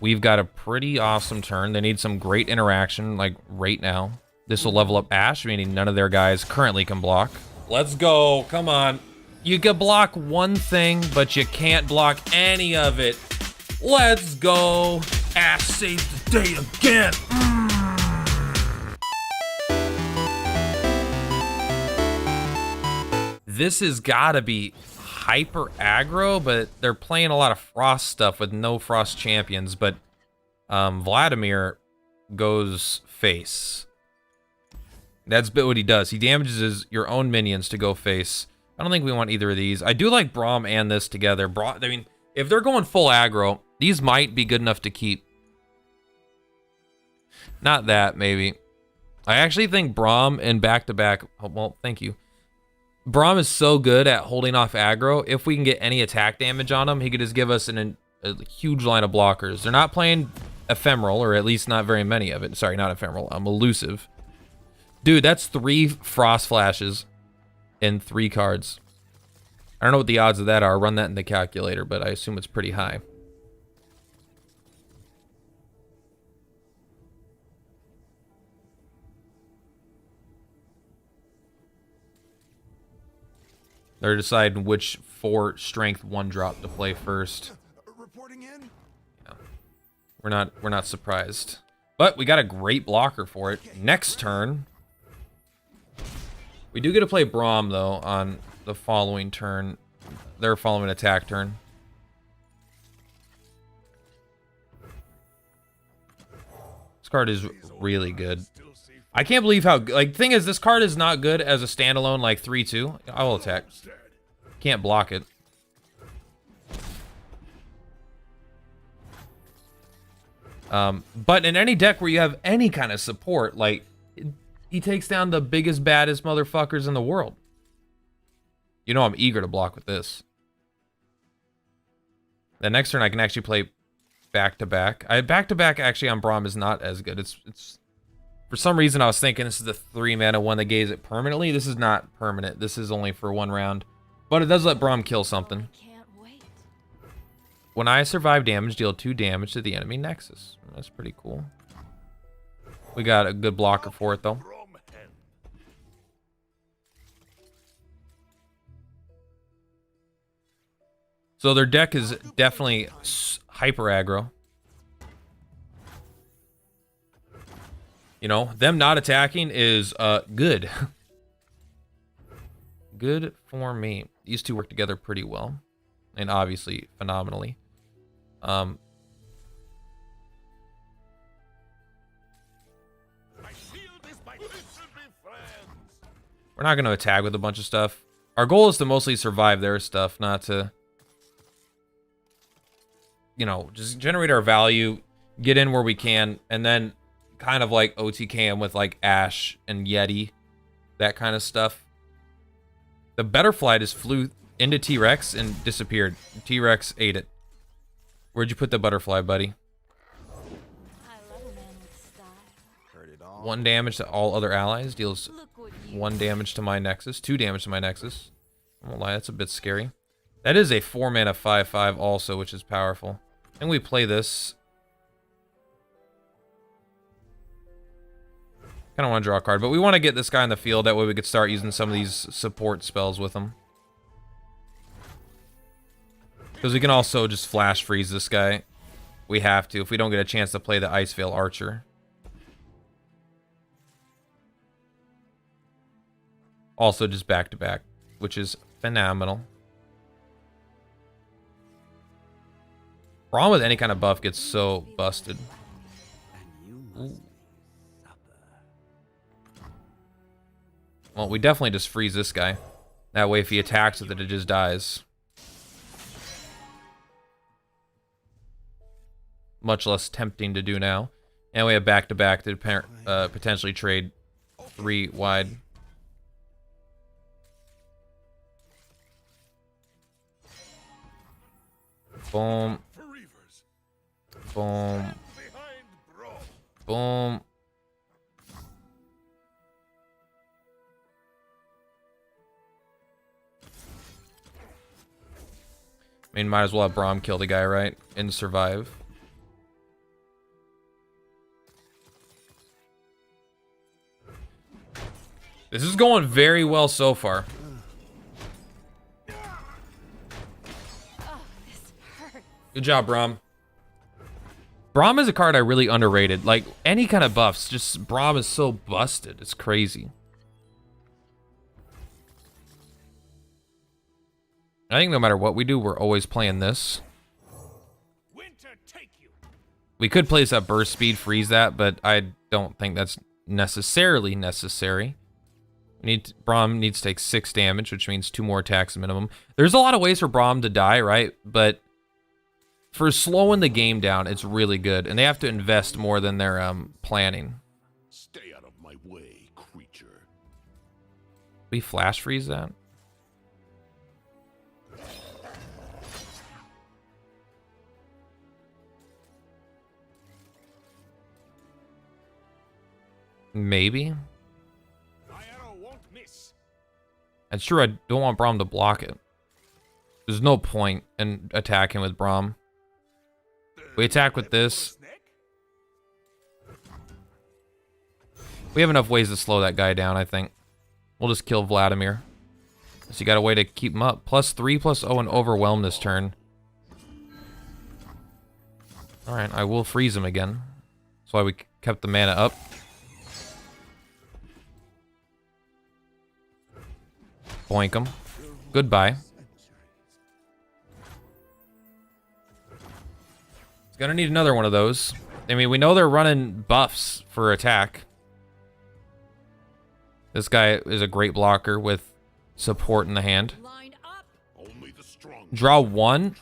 We've got a pretty awesome turn. They need some great interaction, like, right now. This will level up Ash, meaning none of their guys currently can block. Let's go. Come on. You can block one thing, but you can't block any of it. Let's go. Ash saves the day again. This has got to be hyper aggro, but they're playing a lot of frost stuff with no frost champions. But Vladimir goes face. That's what he does. He damages your own minions to go face. I don't think we want either of these. I do like Braum and this together. I mean, if they're going full aggro, these might be good enough to keep. Not that, maybe. I actually think Braum and back-to-back... Oh, well, thank you. Braum is so good at holding off aggro. If we can get any attack damage on him, he could just give us a huge line of blockers. They're not playing ephemeral, or at least not very many of it. Sorry, not ephemeral. Elusive. Dude, that's 3 frost flashes in 3 cards. I don't know what the odds of that are. Run that in the calculator, but I assume it's pretty high. They're deciding which 4 strength 1 drop to play first. Reporting in. Yeah. We're not surprised. But we got a great blocker for it. Next turn. We do get to play Braum though on the following turn. Their following attack turn. This card is really good. I can't believe how, like, thing is, this card is not good as a standalone, like, 3-2. I will attack. Can't block it. But in any deck where you have any kind of support, like, he takes down the biggest, baddest motherfuckers in the world. You know I'm eager to block with this. The next turn I can actually play back-to-back. Back-to-back actually on Braum is not as good. It's for some reason I was thinking this is the 3-mana one that gains it permanently. This is not permanent. This is only for 1 round. But it does let Braum kill something. When I survive damage, deal 2 damage to the enemy Nexus. That's pretty cool. We got a good blocker for it though. So their deck is definitely hyper aggro. You know, them not attacking is good. Good for me. These two work together pretty well. And obviously, phenomenally. We're not going to attack with a bunch of stuff. Our goal is to mostly survive their stuff, not to... You know, just generate our value, get in where we can, and then kind of like OTK him with like Ash and Yeti, that kind of stuff. The Betterfly just flew into T-Rex and disappeared. T-Rex ate it. Where'd you put the butterfly, buddy? 1 damage to all other allies. Deals 1 damage to my Nexus. 2 damage to my Nexus. I won't lie, that's a bit scary. That is a 4-mana 5/5 also, which is powerful. I think we play this. Kind of want to draw a card, but we want to get this guy in the field. That way we could start using some of these support spells with him. Because we can also just flash freeze this guy. We have to, if we don't get a chance to play the Iceveil Archer. Also just back-to-back, which is phenomenal. Braum with any kind of buff gets so busted. Ooh. Well, we definitely just freeze this guy. That way if he attacks with it, it just dies. Much less tempting to do now. And we have back-to-back to potentially trade 3 wide. Boom. Boom. Boom. I mean, might as well have Braum kill the guy, right? And survive. This is going very well so far. Good job, Braum. Braum is a card I really underrated. Like, any kind of buffs, just Braum is so busted. It's crazy. I think no matter what we do, we're always playing this. We could place that burst speed, freeze that, but I don't think that's necessarily necessary. Braum needs to take 6 damage, which means 2 more attacks minimum. There's a lot of ways for Braum to die, right? But for slowing the game down, it's really good, and they have to invest more than they're planning. Stay out of my way, creature. We flash freeze that. Maybe. My arrow won't miss. That's true. I don't want Braum to block it. There's no point in attacking with Braum. We attack with this. We have enough ways to slow that guy down, I think. We'll just kill Vladimir. So you got a way to keep him up. +3/+0 and overwhelm this turn. Alright, I will freeze him again. That's why we kept the mana up. Boink him. Goodbye. He's gonna need another one of those. I mean, we know they're running buffs for attack. This guy is a great blocker with support in the hand. Draw 1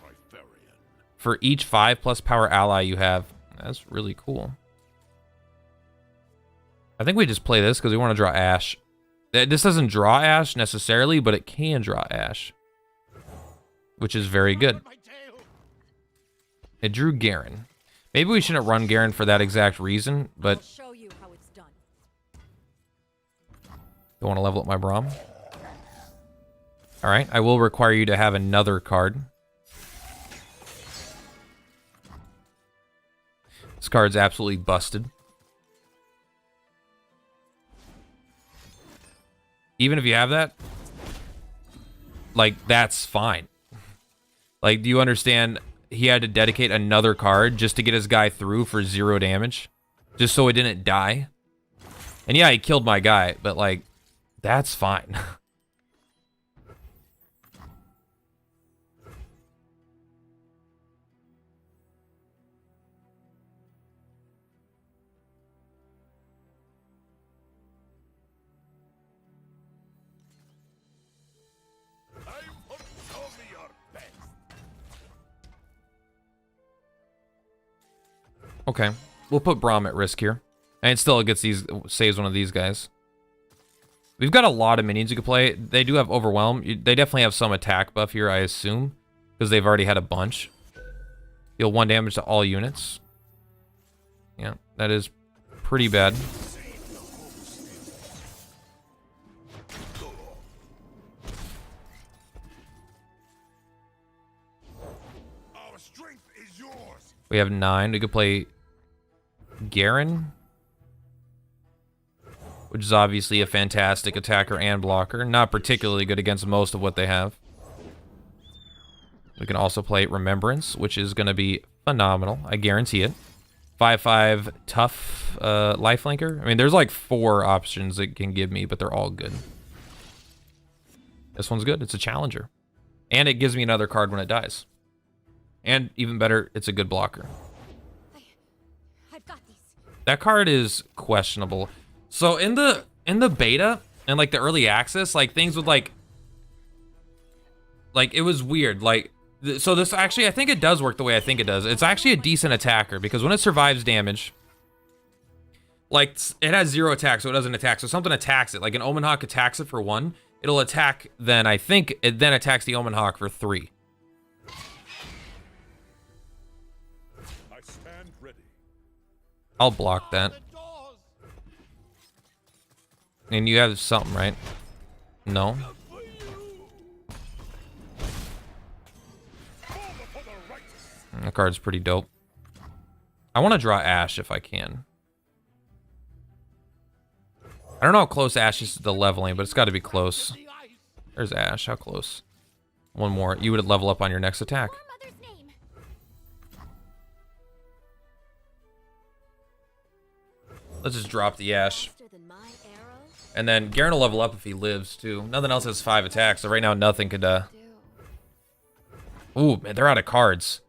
for each 5+ power ally you have. That's really cool. I think we just play this because we want to draw Ash. This doesn't draw Ash necessarily, but it can draw Ash, which is very good. It drew Garen. Maybe we shouldn't run Garen for that exact reason, but you want to level up my Braum? All right, I will require you to have another card. This card's absolutely busted. Even if you have that, like, that's fine. Like, do you understand? He had to dedicate another card just to get his guy through for 0 damage, just so it didn't die. And yeah, he killed my guy, but like, that's fine. Okay, we'll put Braum at risk here, and it still gets these, saves one of these guys. We've got a lot of minions you can play. They do have Overwhelm. They definitely have some attack buff here, I assume, because they've already had a bunch. Deal 1 damage to all units. Yeah, that is pretty bad. Our strength is yours. We have 9. We could play Garen, which is obviously a fantastic attacker and blocker. Not particularly good against most of what they have. We can also play Remembrance, which is going to be phenomenal. I guarantee it. 5/5 tough lifelinker. I mean, there's like 4 options it can give me, but they're all good. This one's good. It's a challenger. And it gives me another card when it dies. And even better, it's a good blocker. I've got these. That card is questionable. So in the beta and like the early access, like things would like it was weird. Like, so this actually, I think it does work the way I think it does. It's actually a decent attacker because when it survives damage, like it has 0 attack, so it doesn't attack. So something attacks it, like an Omen Hawk attacks it for 1, it'll attack. Then I think it then attacks the Omen Hawk for 3. I stand ready. I'll block that. And you have something, right? No. That card's pretty dope. I want to draw Ash if I can. I don't know how close Ash is to the leveling, but it's got to be close. There's Ash. How close? One more. You would level up on your next attack. Or mother's name. Let's just drop the Ash. Faster than my arrow. And then Garen will level up if he lives, too. Nothing else has 5 attacks, so right now nothing could, Ooh, man, they're out of cards.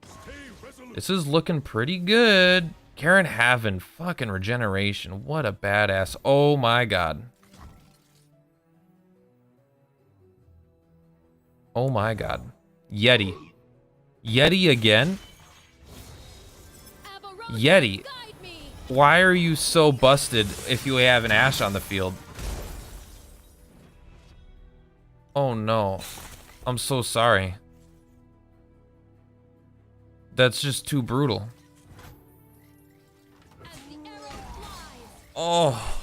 This is looking pretty good. Garen having fucking regeneration. What a badass. Oh, my God. Oh, my God. Yeti. Yeti again? Yeti. Why are you so busted if you have an Ash on the field? Oh no. I'm so sorry. That's just too brutal. Oh.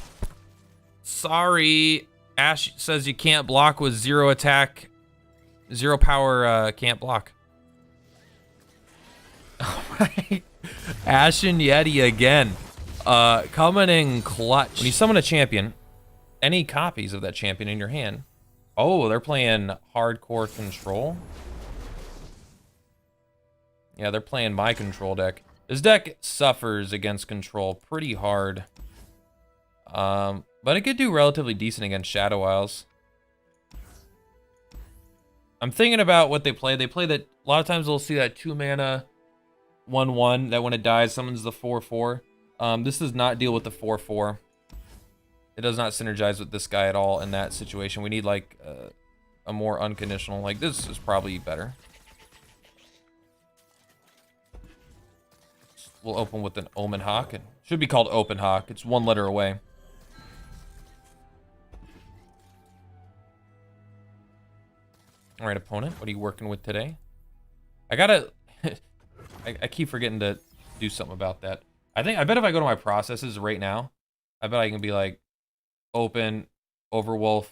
Sorry. Ash says you can't block with 0 attack. 0 power, can't block. Oh my. Ash and Yeti again. Coming in clutch. When you summon a champion, any copies of that champion in your hand. Oh, they're playing hardcore control. Yeah, they're playing my control deck. This deck suffers against control pretty hard. But it could do relatively decent against Shadow Isles. I'm thinking about what they play. They play that, a lot of times we'll see that 2 mana 1/1 that when it dies summons the 4/4. This does not deal with the 4/4. It does not synergize with this guy at all in that situation. We need like a more unconditional. Like this is probably better. We'll open with an Omen Hawk. It should be called Open Hawk. It's 1 letter away. All right, opponent. What are you working with today? I gotta. I keep forgetting to do something about that. I bet if I go to my processes right now, I bet I can be like, open, Overwolf,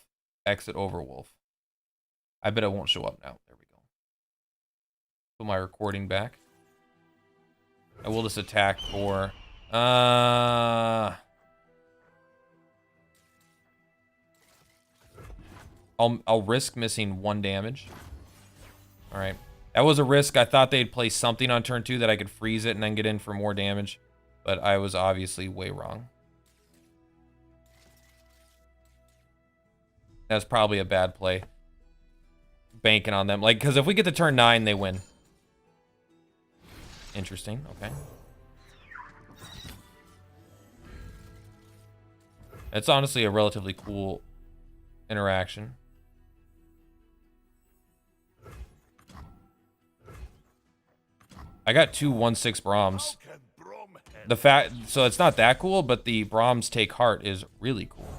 exit Overwolf. I bet it won't show up now. There we go. Put my recording back. I will just attack for, I'll risk missing 1 damage. All right. That was a risk. I thought they'd play something on turn 2 that I could freeze it and then get in for more damage. But I was obviously way wrong. That's probably a bad play. Banking on them. Like, because if we get to turn 9, they win. Interesting. Okay. It's honestly a relatively cool interaction. I got 2 1/6 Brahms. The fact, so it's not that cool, but the Brahms Take Heart is really cool.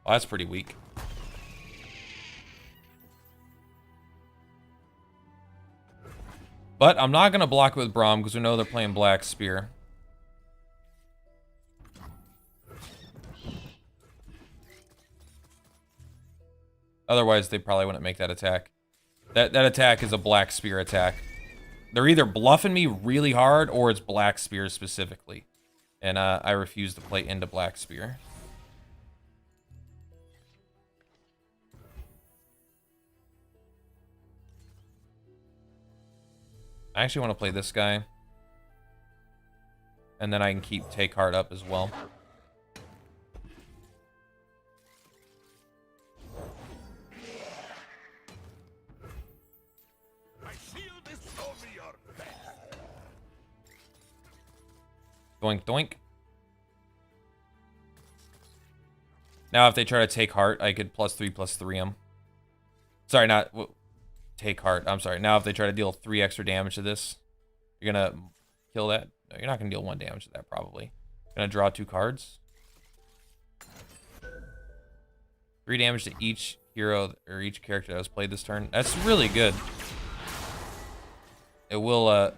Oh, that's pretty weak. But I'm not gonna block with Braum because we know they're playing Black Spear. Otherwise, they probably wouldn't make that attack. That attack is a Black Spear attack. They're either bluffing me really hard or it's Black Spear specifically. And I refuse to play into Black Spear. I actually want to play this guy. And then I can keep Take Heart up as well. Doink, doink. Now, if they try to Take Heart, I could +3/+3 them. Sorry, not Take Heart. I'm sorry. Now, if they try to deal 3 extra damage to this, you're gonna kill that. No, you're not gonna deal 1 damage to that. Probably. Gonna draw 2 cards. 3 damage to each hero or each character that was played this turn. That's really good. It will.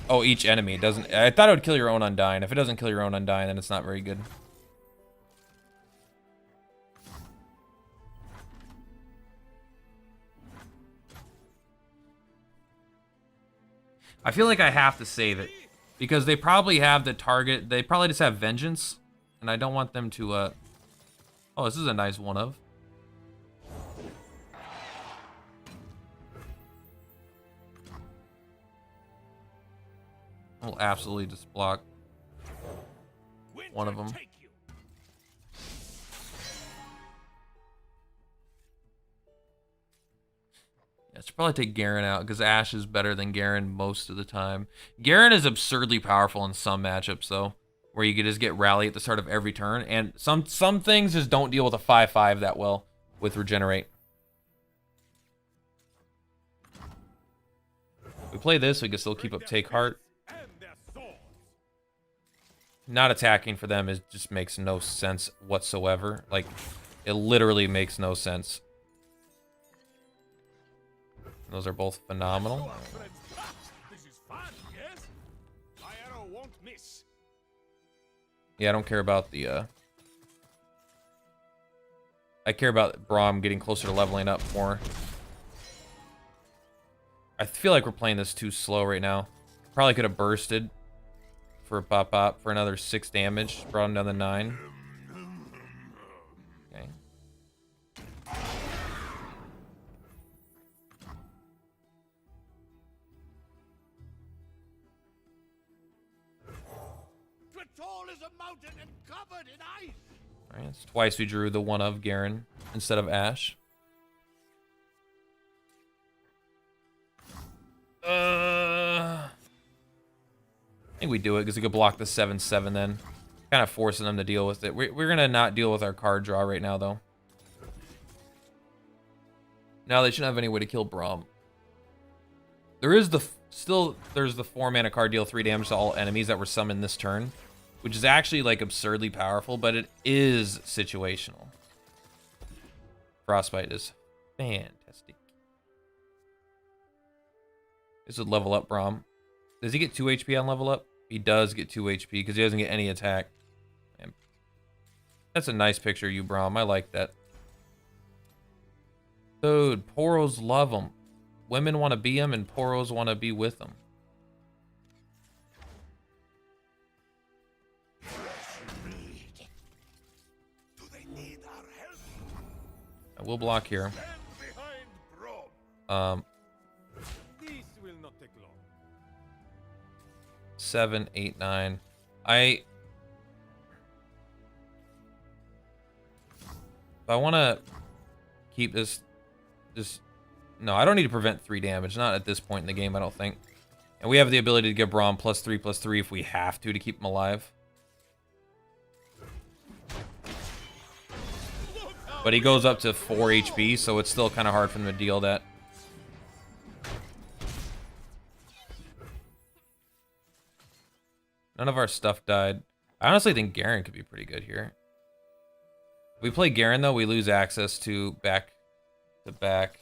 Oh, each enemy. It doesn't. I thought it would kill your own Undying. If it doesn't kill your own Undying, then it's not very good. I feel like I have to save it. Because they probably have the target. They probably just have Vengeance. And I don't want them to, Oh, this is a nice one of. I'll absolutely just block one of them. Yeah, I should probably take Garen out because Ashe is better than Garen most of the time. Garen is absurdly powerful in some matchups though, where you could just get rally at the start of every turn, and some things just don't deal with a 5/5 that well with regenerate. If we play this, we can still keep up take heart. Not attacking for them just makes no sense whatsoever. Like, it literally makes no sense. Those are both phenomenal. This is fun, yes? My arrow won't miss. Yeah, I don't care about the, I care about Braum getting closer to leveling up more. I feel like we're playing this too slow right now. Probably could have bursted for a pop for another 6 damage. Brought him down to 9. Okay. Tall as a mountain and covered in ice. Alright, it's twice we drew the one of Garen instead of Ashe. I think we do it because we could block the 7/7 then. Kind of forcing them to deal with it. We're going to not deal with our card draw right now, though. Now they shouldn't have any way to kill Braum. There is there's the 4-mana card, deal 3 damage to all enemies that were summoned this turn, which is actually like absurdly powerful, but it is situational. Frostbite is fantastic. This would level up Braum. Does he get 2 HP on level up? He does get 2 HP because he doesn't get any attack. Man, that's a nice picture of you, Braum. I like that. Dude, Poros love him. Women want to be him, and Poros want to be with him. Do they need our help? I will block here. Stand behind Braum. This will not take long. 7, 8, 9. If I want to keep this, no, I don't need to prevent 3 damage. Not at this point in the game, I don't think. And we have the ability to give Braum +3/+3 if we have to keep him alive. But he goes up to 4 HP, so it's still kind of hard for him to deal that. None of our stuff died. I honestly think Garen could be pretty good here. If we play Garen, though, we lose access to back to back.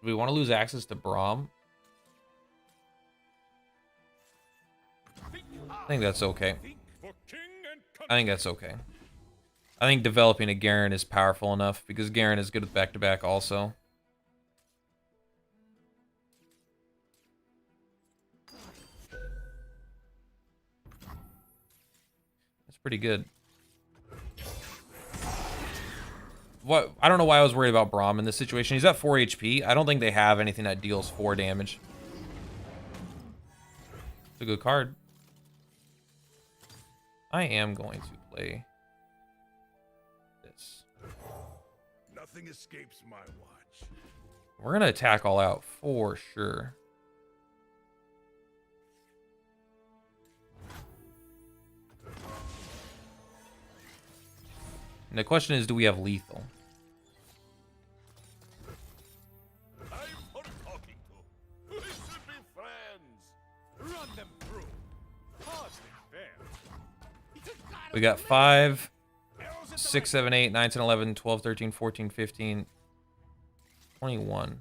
Do we want to lose access to Braum? I think that's okay. I think that's okay. I think developing a Garen is powerful enough because Garen is good with back-to-back also. That's pretty good. What? I don't know why I was worried about Braum in this situation. He's at 4 HP. I don't think they have anything that deals 4 damage. It's a good card. I am going to play this. Nothing escapes my watch. We're going to attack all out for sure. And the question is, do we have lethal? I'm for talking to. We should be friends. Run them through. Hardly fair. We got 5, 6, 7, 8, 9, 10, 11, 12, 13, 14, 15, 21.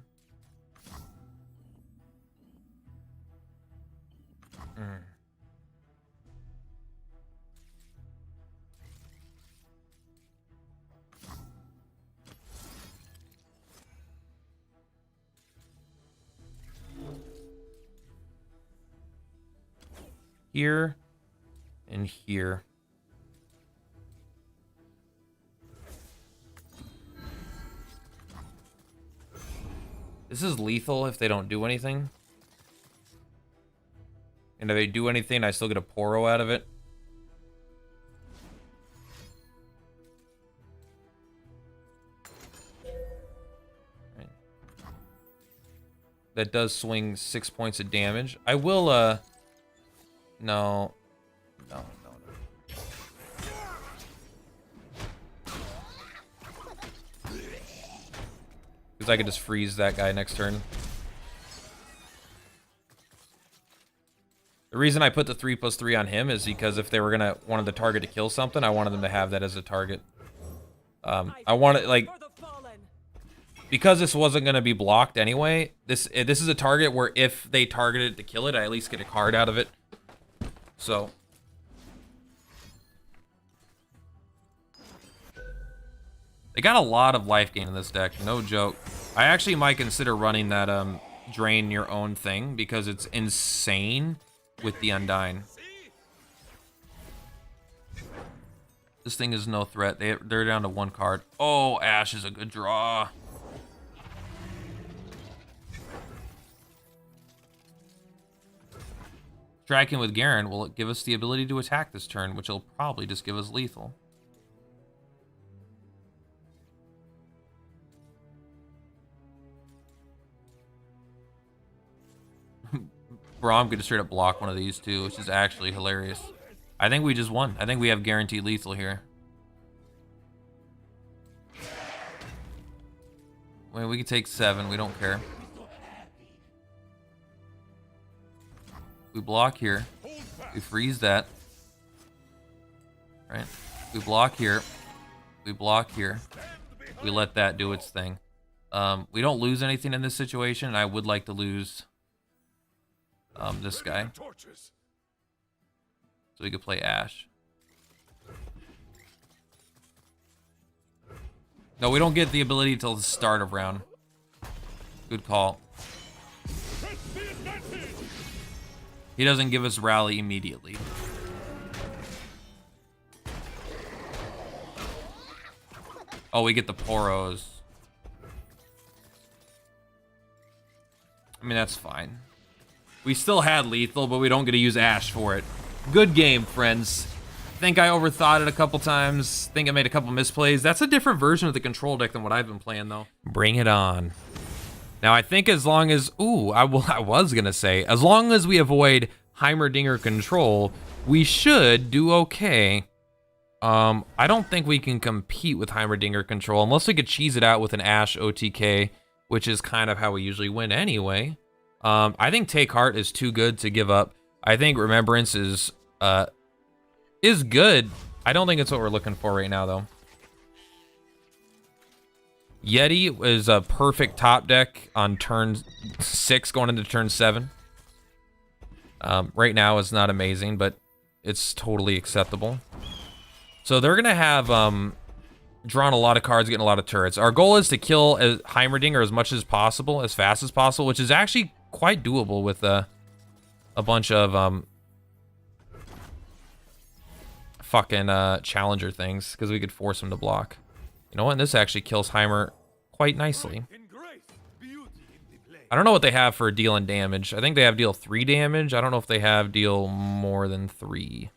here and here. This is lethal if they don't do anything. And if they do anything, I still get a Poro out of it. Right. That does swing 6 points of damage. I will, no. No. Because I could just freeze that guy next turn. The reason I put the 3+3 on him is because if they were gonna wanted the target to kill something, I wanted them to have that as a target. I wanted, like, because this wasn't gonna be blocked anyway. This is a target where if they targeted it to kill it, I at least get a card out of it. So. They got a lot of life gain in this deck, no joke. I actually might consider running that drain your own thing because it's insane with the Undyne. This thing is no threat. They're down to 1 card. Oh, Ash is a good draw. Striking with Garen will give us the ability to attack this turn, which will probably just give us lethal. Braum could straight up block one of these too, which is actually hilarious. I think we just won. I think we have guaranteed lethal here. Wait, we can take 7. We don't care. We block here. We freeze that. Right? We block here. We block here. We let that do its thing. We don't lose anything in this situation. I would like to lose this guy. So we could play Ash. No, we don't get the ability until the start of round. Good call. He doesn't give us rally immediately. Oh, we get the Poros. I mean, that's fine. We still had lethal, but we don't get to use Ash for it. Good game, friends. Think I overthought it a couple times. Think I made a couple misplays. That's a different version of the control deck than what I've been playing, though. Bring it on. Now, I think as long as... Ooh, I was going to say, as long as we avoid Heimerdinger control, we should do okay. I don't think we can compete with Heimerdinger control unless we could cheese it out with an Ash OTK, which is kind of how we usually win anyway. I think Take Heart is too good to give up. I think Remembrance is good. I don't think it's what we're looking for right now, though. Yeti is a perfect top deck on turn 6 going into turn 7. Right now it's not amazing, but it's totally acceptable. So they're going to have drawn a lot of cards, getting a lot of turrets. Our goal is to kill Heimerdinger as much as possible, as fast as possible, which is actually quite doable with a bunch of fucking challenger things, because we could force him to block. You know what? And this actually kills Heimer quite nicely. I don't know what they have for dealing damage. I think they have deal 3 damage. I don't know if they have deal more than 3.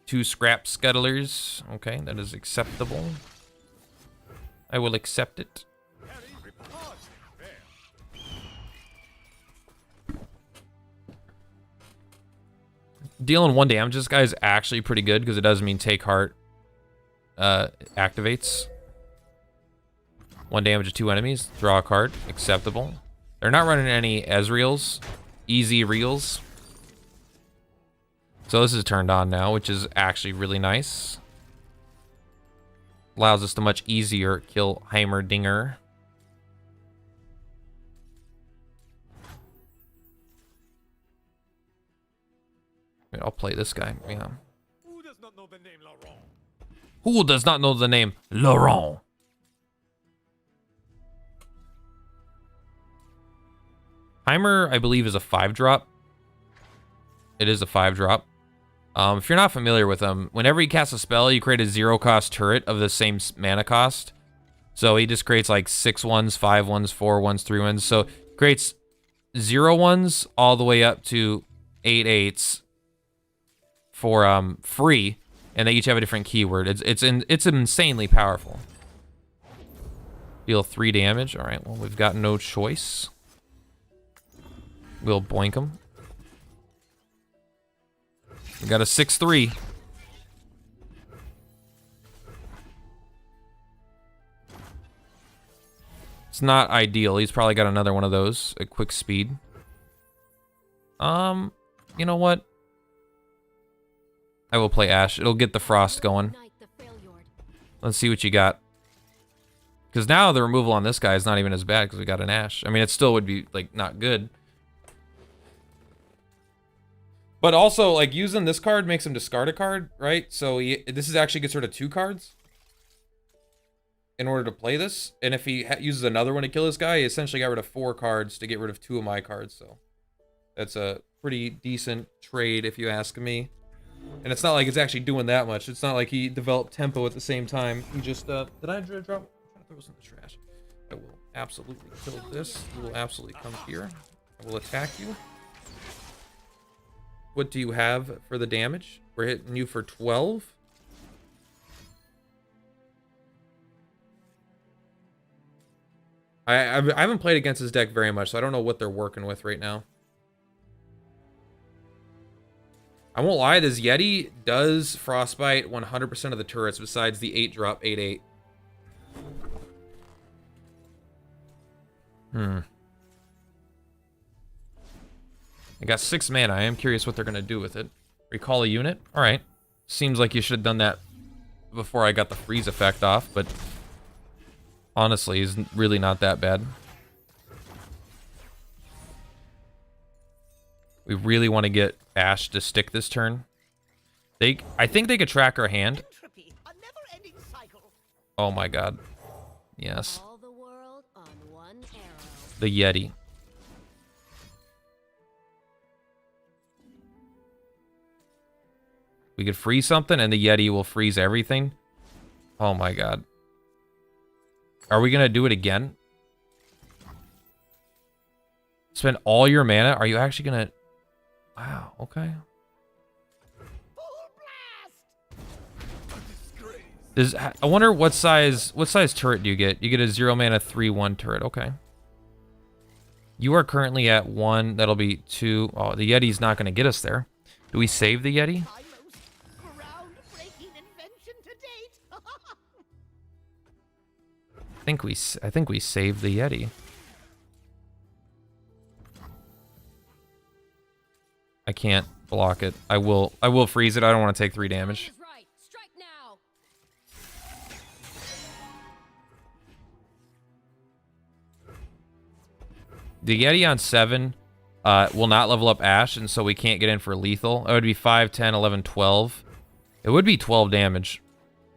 2 scrap scuttlers. Okay, that is acceptable. I will accept it. Dealing 1 damage, this guy is actually pretty good because it does mean Take Heart activates. 1 damage to 2 enemies. Draw a card. Acceptable. They're not running any Ezreals. Easy reels. So this is turned on now, which is actually really nice. Allows us to much easier kill Heimerdinger. I'll play this guy. Yeah. Who does not know the name Laurent? Who does not know the name Laurent? Heimer, I believe, is a 5-drop. It is a 5-drop. If you're not familiar with him, whenever he casts a spell, you create a 0-cost turret of the same mana cost. So he just creates like 6 ones, 5 ones, 4 ones, 3 ones. So creates 0 ones all the way up to 8 8s for free, and they each have a different keyword. It's insanely powerful. Deal 3 damage. All right. Well, we've got no choice. We'll boink him. We got a 6/3. It's not ideal. He's probably got another one of those at quick speed. You know what? I will play Ash. It'll get the frost going. Let's see what you got. Because now the removal on this guy is not even as bad because we got an Ash. I mean, it still would be like not good. But also, like, using this card makes him discard a card, right? So this is actually gets rid of 2 cards in order to play this. And if he uses another one to kill this guy, he essentially got rid of 4 cards to get rid of 2 of my cards. So that's a pretty decent trade, if you ask me. And it's not like it's actually doing that much. It's not like he developed tempo at the same time. He just, did I drop? I'm trying to throw this in the trash. I will absolutely kill this. You will absolutely come here. I will attack you. What do you have for the damage? We're hitting you for 12. I haven't played against his deck very much, so I don't know what they're working with right now. I won't lie, this Yeti does frostbite 100% of the turrets besides the 8-drop 8/8. I got 6 mana. I am curious what they're going to do with it. Recall a unit? Alright. Seems like you should have done that before I got the freeze effect off, but honestly, it's really not that bad. We really want to get Ash to stick this turn. I think they could track our hand. Oh my god. Yes. All the world on one arrow. The Yeti. We could freeze something and the Yeti will freeze everything. Oh my god. Are we gonna do it again? Spend all your mana? Are you actually gonna... Wow, okay. I wonder what size turret do you get? You get a 0 mana 3/1 turret, okay. You are currently at 1, that'll be 2. Oh, the Yeti's not gonna get us there. Do we save the Yeti? I think we saved the Yeti. I can't block it. I will freeze it. I don't want to take 3 damage. Strike now. The Yeti on 7 will not level up Ash, and so we can't get in for lethal. It would be 5, 10, 11, 12. It would be 12 damage,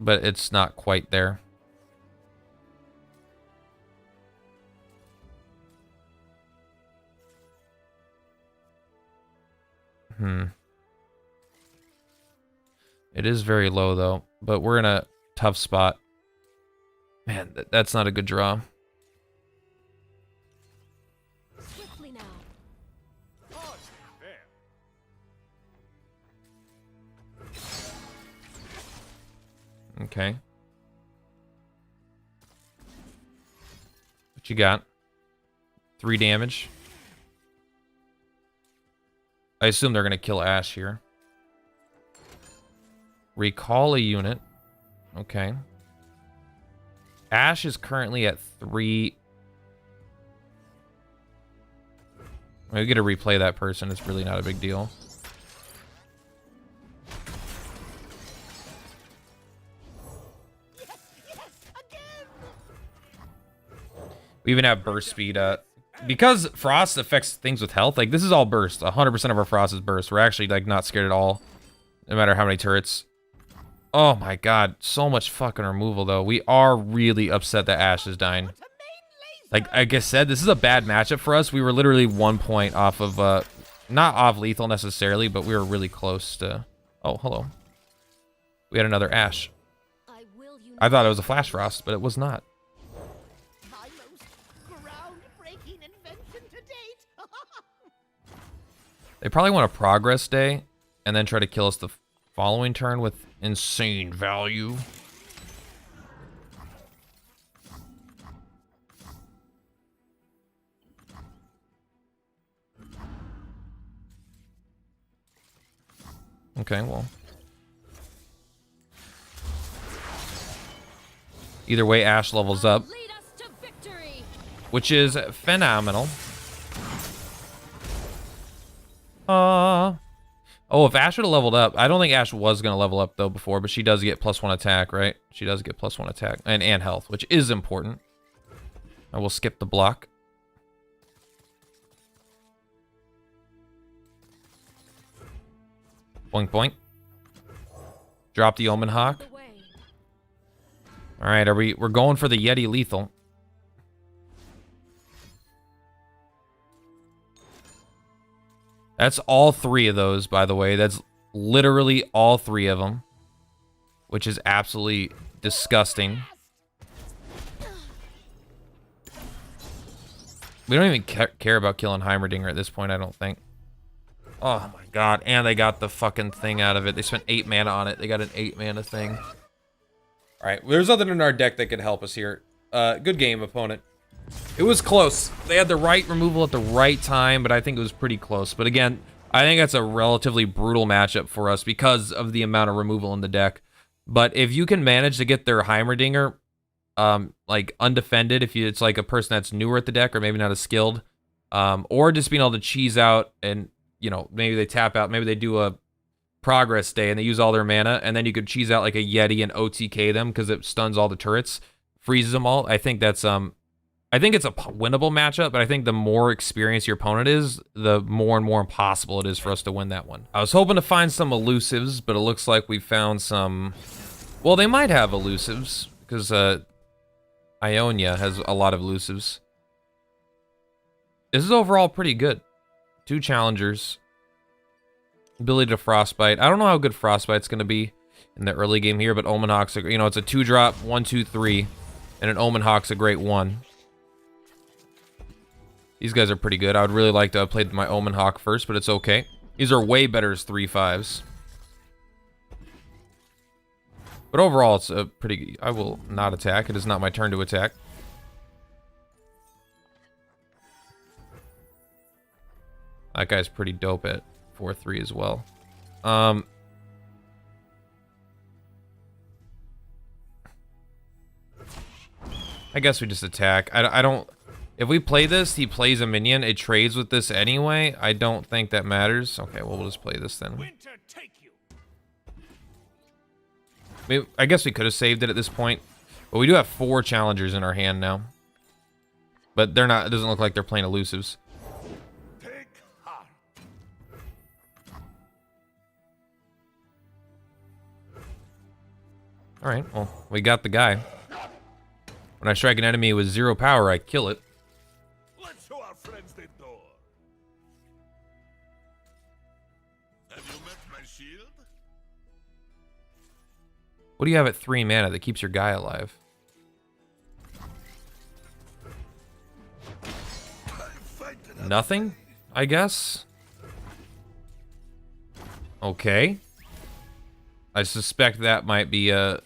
but it's not quite there. It is very low, though, but we're in a tough spot. Man, that's not a good draw. Swiftly now. Okay. What you got? 3 damage. I assume they're going to kill Ash here. Recall a unit. Okay. Ash is currently at 3. We get to replay that person. It's really not a big deal. We even have burst speed. Because frost affects things with health, like this is all burst. 100% of our frost is burst. We're actually like not scared at all, no matter how many turrets. Oh my god, so much fucking removal though. We are really upset that Ash is dying. Like I said, this is a bad matchup for us. We were literally 1 point off of not off lethal necessarily, but we were really close to... Oh, hello. We had another Ash. I will I thought it was a Flash Frost, but it was not. My most groundbreaking invention to date. They probably want a progress day and then try to kill us the following turn with insane value. Okay, well. Either way, Ash levels up, lead us to victory. which is phenomenal. Oh, if Ash would have leveled up, I don't think Ash was going to level up, though, before, but she does get +1 attack, right? She does get +1 attack, and health, which is important. I will skip the block. Boink, boink. Drop the Omen Hawk. The way. All right, we're going for the Yeti lethal. That's all 3 of those, by the way. That's literally all 3 of them, which is absolutely disgusting. We don't even care about killing Heimerdinger at this point, I don't think. Oh my god, and they got the fucking thing out of it. They spent 8 mana on it. They got an 8 mana thing. Alright, there's nothing in our deck that could help us here. Good game, opponent. It was close. They had the right removal at the right time, but I think it was pretty close. But again, I think that's a relatively brutal matchup for us because of the amount of removal in the deck. But if you can manage to get their Heimerdinger, like, undefended, if it's like a person that's newer at the deck or maybe not as skilled, or just being able to cheese out and, you know, maybe they tap out, maybe they do a progress day and they use all their mana, and then you could cheese out like a Yeti and OTK them because it stuns all the turrets, freezes them all. I think that's I think it's a winnable matchup, but I think the more experienced your opponent is, the more and more impossible it is for us to win that one. I was hoping to find some elusives, but it looks like we found some... Well, they might have elusives, because Ionia has a lot of elusives. This is overall pretty good. 2 challengers. Ability to Frostbite. I don't know how good Frostbite's going to be in the early game here, but Omen Hawk's, you know, it's a 2-drop, 1, 2, 3, and an Omen Hawk's a great 1. These guys are pretty good. I would really like to have played my Omen Hawk first, but it's okay. These are way better as 3/5s. But overall, it's a pretty... I will not attack. It is not my turn to attack. That guy's pretty dope at 4/3 as well. I guess we just attack. I don't... If we play this, he plays a minion. It trades with this anyway. I don't think that matters. Okay, well, we'll just play this then. Winter take you. I guess we could have saved it at this point. But we do have 4 challengers in our hand now. But they're not... It doesn't look like they're playing elusives. Take heart. Alright, well, we got the guy. When I strike an enemy with 0 power, I kill it. Let's show our friends the door. Have you met my shield? What do you have at 3 mana that keeps your guy alive? Nothing, I guess. Okay. I suspect that might be a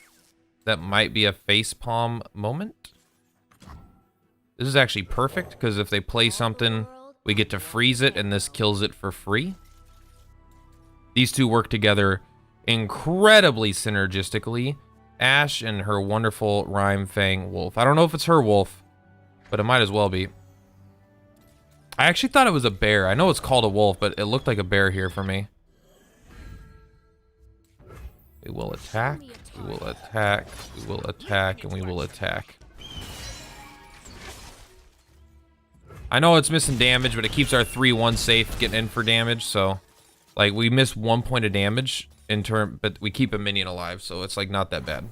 facepalm moment. This is actually perfect because if they play something, we get to freeze it and this kills it for free. These two work together incredibly synergistically. Ash and her wonderful Rhyme Fang wolf. I don't know if it's her wolf, but it might as well be. I actually thought it was a bear. I know it's called a wolf, but it looked like a bear here for me. We will attack, we will attack, we will attack, and we will attack. I know it's missing damage, but it keeps our 3/1 safe getting in for damage, so... Like, we miss 1 point of damage in turn, but we keep a minion alive, so it's, like, not that bad.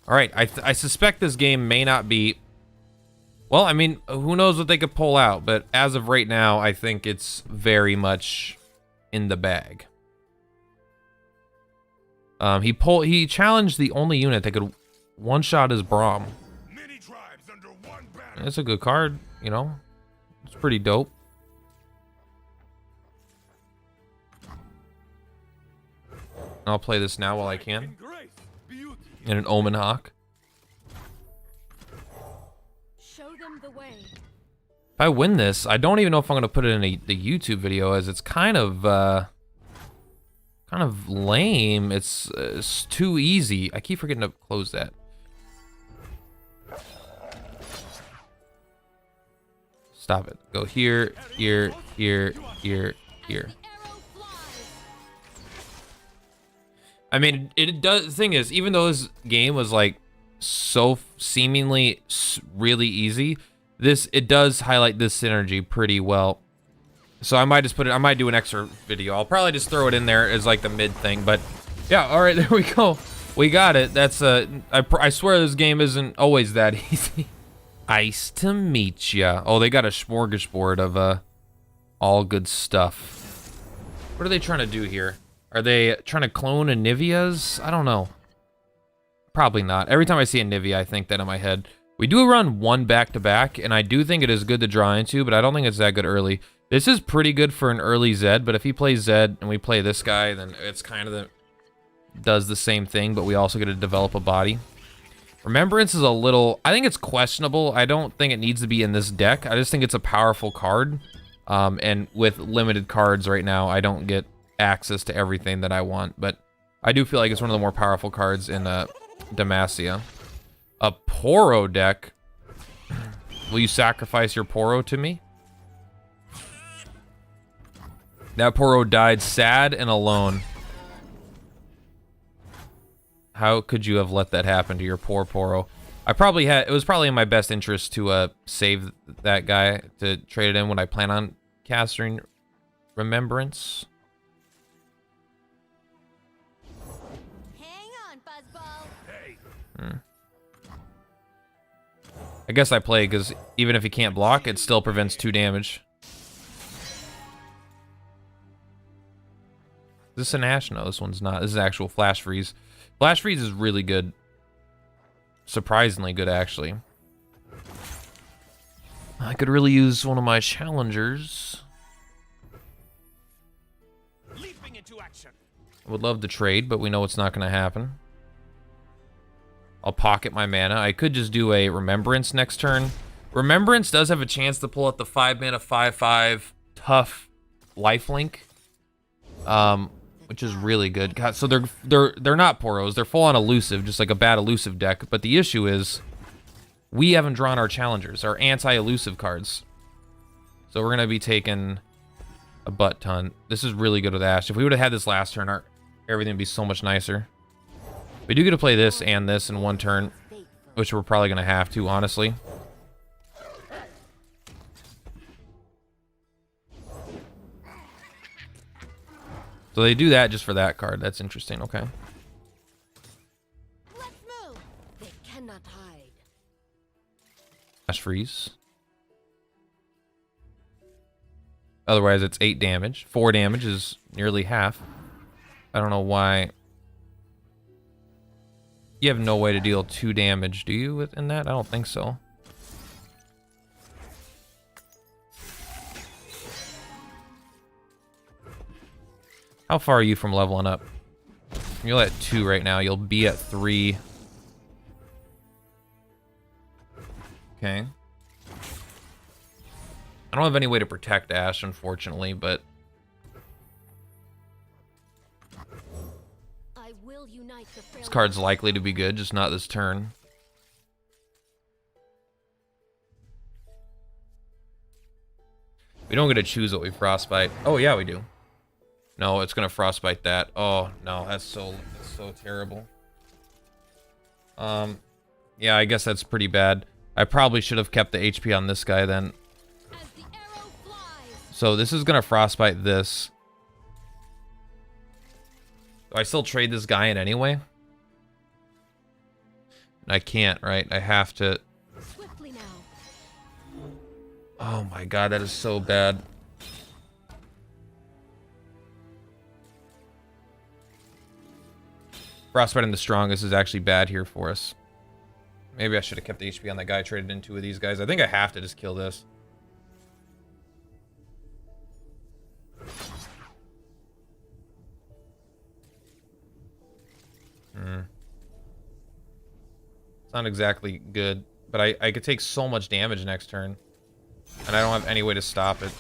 Alright, I suspect this game may not be Well, I mean, who knows what they could pull out, but as of right now, I think it's very much in the bag. He challenged the only unit that could one-shot his Braum. Many tribes under one banner. It's a good card, you know? It's pretty dope. I'll play this now while I can. In grace, beauty. In an Omen Hawk. Show them the way. If I win this, I don't even know if I'm going to put it in the YouTube video, as it's kind of lame. It's too easy. I keep forgetting to close that. Stop it. Go here, here, here, here, here. Arrow flies. I mean, it does. The thing is, even though this game was like so seemingly really easy, it does highlight this synergy pretty well. So I might just put it. I might do an extra video. I'll probably just throw it in there as like the mid thing. But yeah, all right, there we go. We got it. That's I swear this game isn't always that easy. Nice to meet ya. Oh, they got a smorgasbord of all good stuff. What are they trying to do here? Are they trying to clone a Nivea's? I don't know. Probably not. Every time I see a Nivea, I think that in my head. We do run one back-to-back, and I do think it is good to draw into, but I don't think it's that good early. This is pretty good for an early Zed, but if he plays Zed and we play this guy, then it's kind of does the same thing, but we also get to develop a body. Remembrance is a little, I think it's questionable. I don't think it needs to be in this deck. I just think it's a powerful card. And with limited cards right now, I don't get access to everything that I want, but I do feel like it's one of the more powerful cards in Demacia. A Poro deck. Will you sacrifice your Poro to me? That Poro died sad and alone. How could you have let that happen to your poor Poro? It was probably in my best interest to save that guy to trade it in when I plan on casting Remembrance. Hang on, Buzzball. Hey, I guess I play because even if he can't block, it still prevents 2 damage. Is this an Ash? No, this one's not. This is actual Flash Freeze. Flash Freeze is really good. Surprisingly good, actually. I could really use one of my challengers. leaping into action. I would love to trade, but we know it's not going to happen. I'll pocket my mana. I could just do a Remembrance next turn. Remembrance does have a chance to pull out the 5-mana 5/5 tough lifelink. Which is really good. God, so they're not Poros. They're full on elusive, just like a bad elusive deck. But the issue is, we haven't drawn our challengers, our anti-elusive cards. So we're gonna be taking a butt ton. This is really good with Ash. If we would have had this last turn, everything would be so much nicer. We do get to play this and this in one turn, which we're probably gonna have to, honestly. So they do that just for that card. That's interesting. Okay. Let's move. They cannot hide. Flash Freeze. Otherwise, it's 8 damage. 4 damage is nearly half. I don't know why. You have no way to deal 2 damage, do you, within that? I don't think so. How far are you from leveling up? You're at 2 right now. You'll be at 3. Okay. I don't have any way to protect Ash, unfortunately, but I will unite the this card's likely to be good, just not this turn. We don't get to choose what we frostbite. Oh yeah, we do. No, it's gonna frostbite that. Oh no, that's so terrible. Yeah, I guess that's pretty bad. I probably should have kept the HP on this guy then. As the arrow flies. So this is gonna frostbite this. Do I still trade this guy in anyway? I can't, right? I have to. Swiftly now. Oh my god, that is so bad. Frostbite and the Strongest is actually bad here for us. Maybe I should have kept the HP on that guy, traded in 2 of these guys. I think I have to just kill this. It's not exactly good, but I could take so much damage next turn. And I don't have any way to stop it.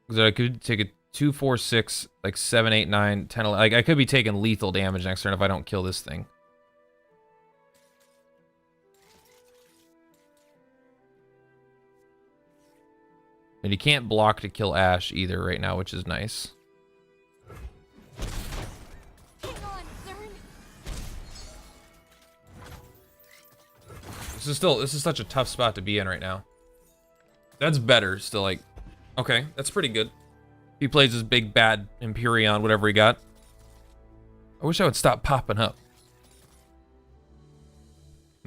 Because I could take a 2, 4, 6, like 7, 8, 9, 10, 11. Like I could be taking lethal damage next turn if I don't kill this thing. And you can't block to kill Ash either right now, which is nice. Hang on, Zern. This is such a tough spot to be in right now. That's better still, like, okay, that's pretty good. He plays his big bad Empyrean, whatever he got. I wish I would stop popping up.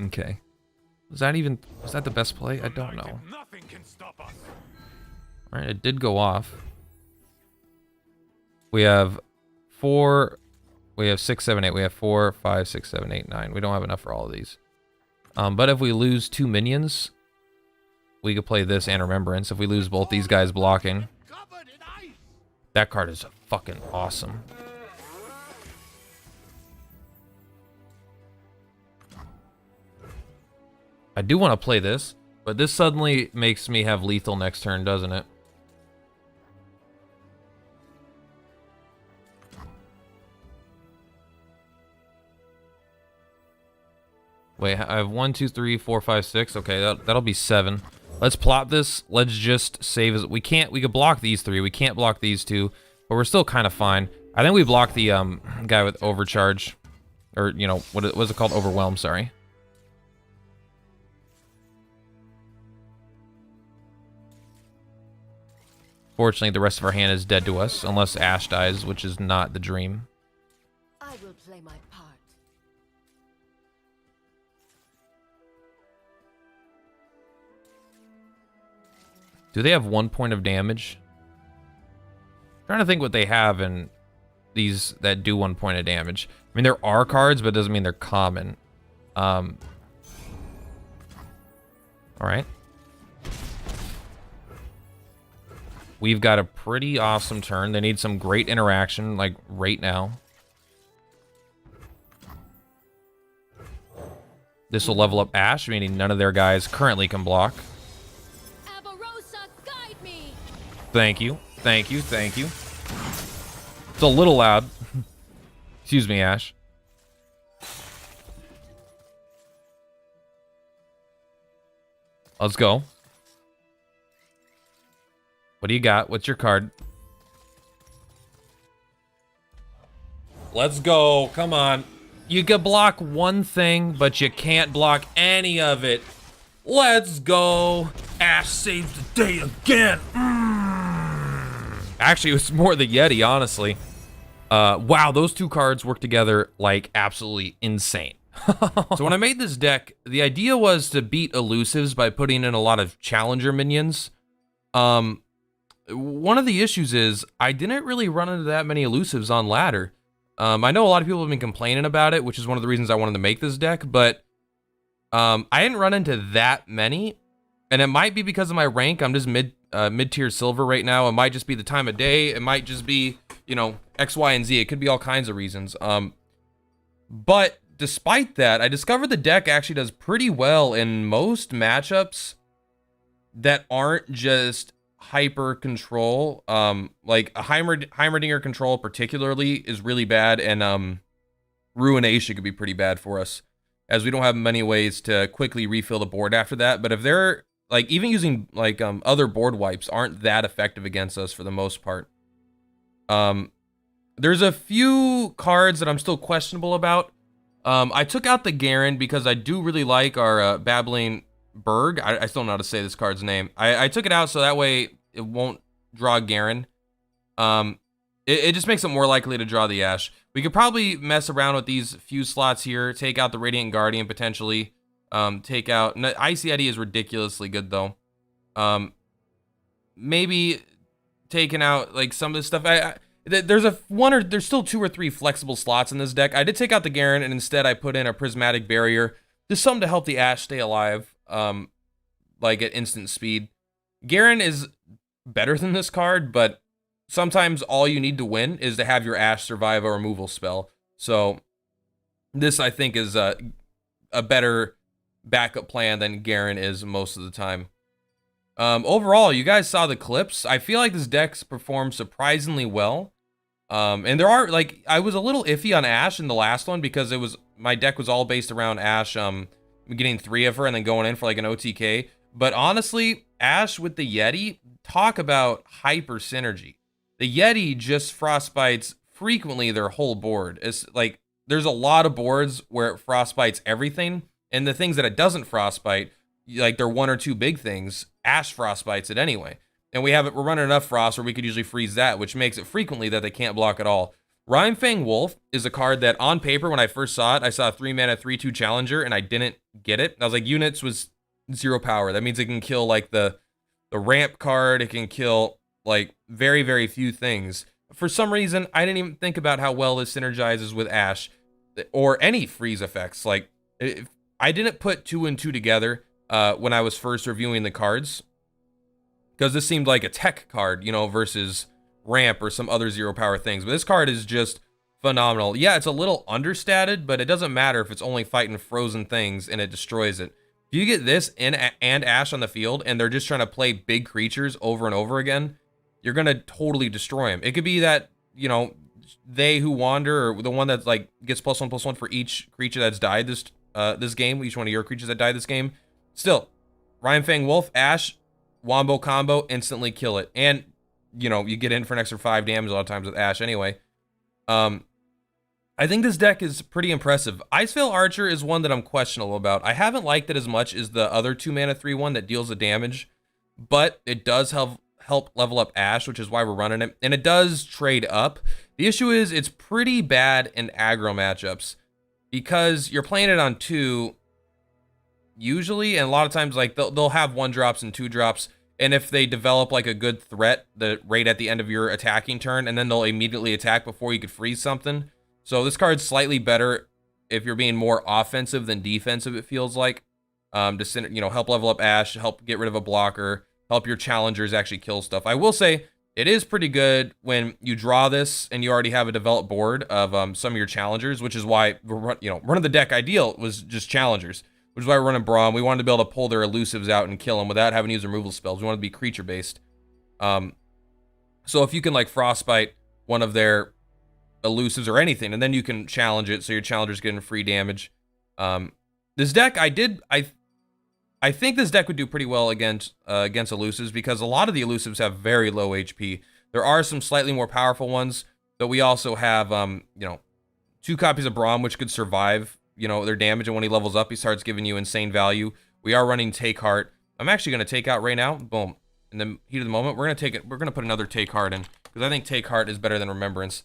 Okay. Was that the best play? I don't know. Nothing can stop us. Alright, it did go off. We have 4, we have 6, 7, 8. We have 4, 5, 6, 7, 8, 9. We don't have enough for all of these. But if we lose 2 minions, we could play this and Remembrance. If we lose both these guys blocking, Covered in ice. that card is fucking awesome. I do want to play this, but this suddenly makes me have lethal next turn, doesn't it? Wait, I have 1, 2, 3, 4, 5, 6. Okay, that'll be 7. Let's plot this. Let's just save as we could block these 3. We can't block these 2, but we're still kind of fine. I think we blocked the guy with overcharge, or you know what was it called? Overwhelm. Sorry. Fortunately, the rest of our hand is dead to us, unless Ash dies, which is not the dream. I will play my part. Do they have 1 point of damage? I'm trying to think what they have in these that do 1 point of damage. I mean, there are cards, but it doesn't mean they're common. All right. We've got a pretty awesome turn. They need some great interaction, like right now. This will level up Ash, meaning none of their guys currently can block. Abarosa, guide me. Thank you. Thank you. Thank you. It's a little loud. Excuse me, Ash. Let's go. What do you got? What's your card? Let's go. Come on. You can block one thing, but you can't block any of it. Let's go. Ash saves the day again. Actually, it was more the Yeti, honestly. Wow, those 2 cards work together like absolutely insane. So when I made this deck, the idea was to beat elusives by putting in a lot of challenger minions. One of the issues is I didn't really run into that many elusives on ladder. I know a lot of people have been complaining about it, which is one of the reasons I wanted to make this deck, but I didn't run into that many, and it might be because of my rank. I'm just mid-tier silver right now. It might just be the time of day. It might just be, you know, X, Y, and Z. It could be all kinds of reasons. But despite that, I discovered the deck actually does pretty well in most matchups that aren't just hyper control. Like a Heimerdinger control particularly is really bad, and Ruination could be pretty bad for us, as we don't have many ways to quickly refill the board after that. But if they're like, even using like other board wipes aren't that effective against us for the most part. There's a few cards that I'm still questionable about. I took out the Garen because I do really like our Babbling Berg. I still don't know how to say this card's name. I took it out so that way it won't draw Garen. It just makes it more likely to draw the Ash. We could probably mess around with these few slots here, take out the Radiant Guardian potentially, take out... Icy Eddy is ridiculously good though. Maybe taking out like some of this stuff. There's still 2 or 3 flexible slots in this deck. I did take out the Garen and instead I put in a Prismatic Barrier. Just something to help the Ash stay alive, like at instant speed. Garen is better than this card, but sometimes all you need to win is to have your Ash survive a removal spell. So this, I think, is a better backup plan than Garen is most of the time. Overall, you guys saw the clips. I feel like this deck's performed surprisingly well. And there are, like, I was a little iffy on Ash in the last one because my deck was all based around Ash, getting 3 of her and then going in for like an OTK. But honestly, Ash with the Yeti, talk about hyper synergy. The Yeti just frostbites frequently their whole board. It's like, there's a lot of boards where it frostbites everything, and the things that it doesn't frostbite, like they're 1 or 2 big things, Ash frostbites it anyway. And we're running enough frost where we could usually freeze that, which makes it frequently that they can't block at all. Rhyme Wolf is a card that on paper, when I first saw it, I saw a 3-mana 3/2 challenger and I didn't get it. I was like, units was 0 power. That means it can kill like the ramp card. It can kill like very, very few things. For some reason, I didn't even think about how well this synergizes with Ash or any freeze effects. Like, I didn't put 2 and 2 together when I was first reviewing the cards, because this seemed like a tech card, you know, versus ramp or some other 0 power things. But this card is just phenomenal. Yeah, it's a little understated, but it doesn't matter if it's only fighting frozen things and it destroys it. If you get this and Ash on the field and they're just trying to play big creatures over and over again, you're going to totally destroy them. It could be that, you know, they who wander, or the one that's like gets +1/+1 for each creature that's died this game, each one of your creatures that died this game. Still, Rhyme Wolf, Ash, Wombo combo, instantly kill it. And, you know, you get in for an extra 5 damage a lot of times with Ash anyway. I think this deck is pretty impressive. Iceveil Archer is one that I'm questionable about. I haven't liked it as much as the other 2-mana 3/1 that deals the damage, but it does help level up Ash, which is why we're running it. And it does trade up. The issue is it's pretty bad in aggro matchups because you're playing it on 2 usually, and a lot of times like they'll have 1-drops and 2-drops, and if they develop like a good threat right at the end of your attacking turn, and then they'll immediately attack before you could freeze something. So this card's slightly better if you're being more offensive than defensive, it feels like. To, you know, help level up Ash, help get rid of a blocker, help your challengers actually kill stuff. I will say it is pretty good when you draw this and you already have a developed board of some of your challengers, which is why running the deck ideal was just challengers, which is why we're running Braum. We wanted to be able to pull their elusives out and kill them without having to use removal spells. We wanted to be creature based. So if you can like frostbite one of their elusives or anything, and then you can challenge it, so your challenger's getting free damage. This deck, I think this deck would do pretty well against elusives, because a lot of the elusives have very low HP. There are some slightly more powerful ones, but we also have 2 copies of Braum, which could survive their damage, and when he levels up, he starts giving you insane value. We are running Take Heart. I'm actually going to take out right now. Boom. In the heat of the moment, we're going to take it. We're going to put another Take Heart in, because I think Take Heart is better than Remembrance.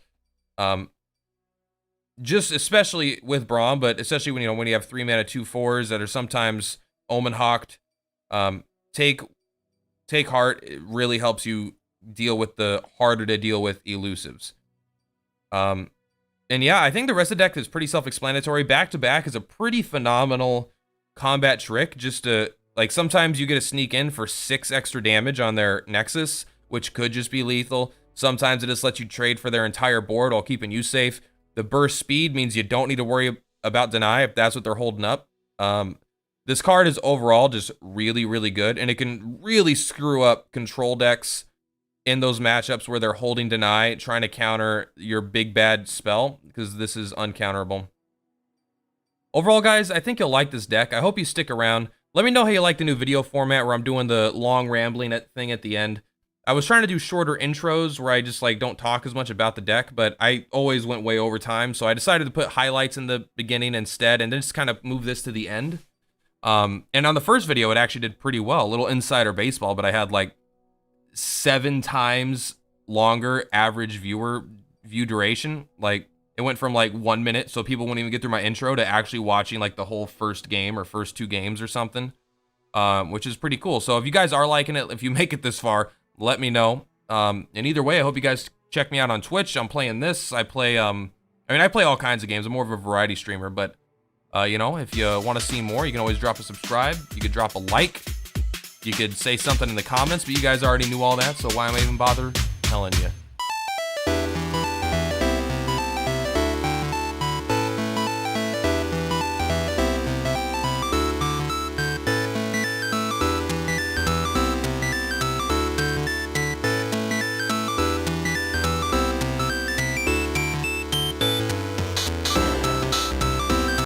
Just especially with Braum, but especially when you have 3-mana 2/4s that are sometimes Omen Hawked. Take Heart, it really helps you deal with the harder to deal with elusives. And yeah, I think the rest of the deck is pretty self-explanatory. Back to back is a pretty phenomenal combat trick. Just to like, sometimes you get a sneak in for 6 extra damage on their Nexus, which could just be lethal. Sometimes it just lets you trade for their entire board while keeping you safe. The burst speed means you don't need to worry about deny if that's what they're holding up. This card is overall just really, really good, and it can really screw up control decks in those matchups where they're holding deny, trying to counter your big bad spell, because this is uncounterable. Overall, guys, I think you'll like this deck. I hope you stick around. Let me know how you like the new video format where I'm doing the long rambling thing at the end. I was trying to do shorter intros where I just like don't talk as much about the deck, but I always went way over time, so I decided to put highlights in the beginning instead, and then just kind of move this to the end. And on the first video, it actually did pretty well. A little insider baseball, but I had like 7 times longer average view duration. Like it went from like 1 minute, so people wouldn't even get through my intro, to actually watching like the whole first game or first 2 games or something, which is pretty cool. So if you guys are liking it, if you make it this far, let me know. And either way, I hope you guys check me out on Twitch. I'm playing this. I play I play all kinds of games. I'm more of a variety streamer, but you know, if you want to see more, you can always drop a subscribe. You could drop a like. You could say something in the comments, but you guys already knew all that, so why am I even bother telling you?